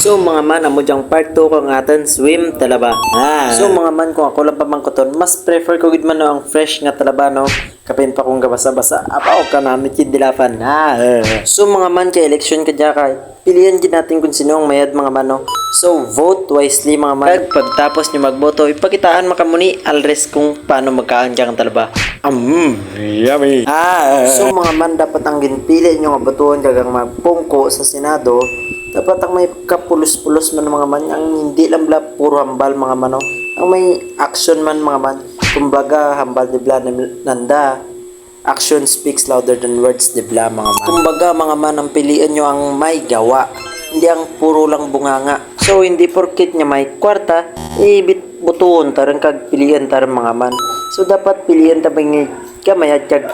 So mga man, amo dyang part 2 ko nga aton swim talaba. So mga man, kung ako lang pamangkoton, mas prefer ko gid man no, ang fresh nga talaba no. Kapin pa kung gabasa-basa, apaw ka namin dilapan. So mga man, kay election ka dya kay pilihan gid natin kung sino ang mayad mga man no. So vote wisely mga man. Kag pagtapos ni magboto, ipakitaan makamuni alres kung paano magkaan dyang talaba. Yummy. So mga man, dapat ang ginpili nyo nga botohan kagang magpungko sa Senado, dapat ang may kapulos-pulos man mga man, ang hindi lang bla puro hambal mga man, no? Ang may action man mga man. Kumbaga hambal di bla nanda, action speaks louder than words di bla mga man. Kumbaga mga man, ang piliin nyo ang may gawa, hindi ang puro lang bunganga. So hindi porkit niya may kwarta, butuon tarang kag pilihan tarang mga man. So dapat pilihan ta bang kamayad kag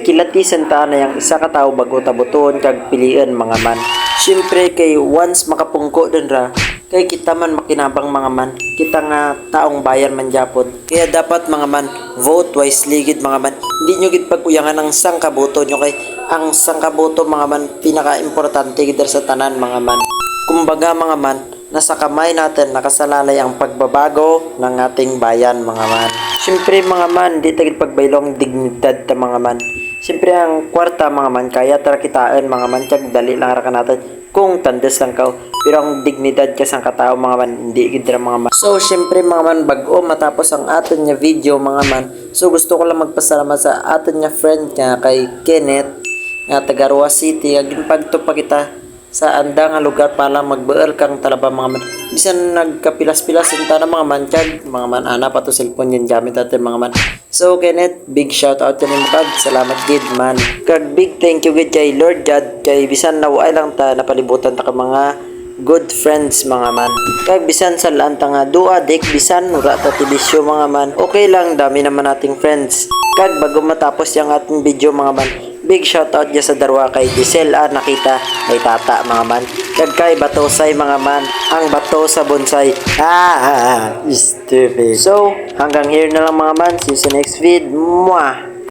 kilatisan ta na yang isa ka tawo bago ta butuon kag pilihan mga man. Syempre kay once makapungko dun ra, kay kita man makinabang mga man, kita nga taong bayan man japon. Kaya dapat mga man, vote wisely gid mga man. Hindi nyo gid pag-uyangan ang sangkaboto nyo, kay ang sangkaboto mga man pinaka-importante gid sa tanan mga man. Kumbaga mga man, nasa kamay natin nakasalalay ang pagbabago ng ating bayan mga man. Siyempre mga man, di tagit pagbaylong dignidad ta mga man. Siyempre ang kwarta mga man, kaya tara kitaan mga man, tiyag dali lang ka natin kung tandes lang ka. Pero ang dignidad ka sang katao mga man, hindi gidra mga man. So siyempre mga man, bago matapos ang aton nga video mga man, so gusto ko lang magpasalamat sa aton nga friend nga kay Kenneth nga taga Roa City, agin pagtupa kita sa anda nga lugar para magbeer kang talaba mga man. Bisan nagkapilas-pilas sinta na mga man, kag mga man ana pa to cellphone yun gamit natin mga man. So Kenneth, big shout out kanimo kag salamat gid man. Kag big thank you gid kay Lord God, kay bisan naway lang ta napalibutan ta ka mga good friends mga man. Kag bisan sa laan ta nga dua dik bisan mura ta tibisyo mga man, okay lang, dami naman nating friends. Kag bago matapos yung ating video mga man, big shoutout dyan sa darwa kay Giselle nakita kay tata mga man. Kag kay Batosay mga man, ang bato sa bonsai. Stupid. So hanggang here na lang mga man, see you sa next vid. Mwah!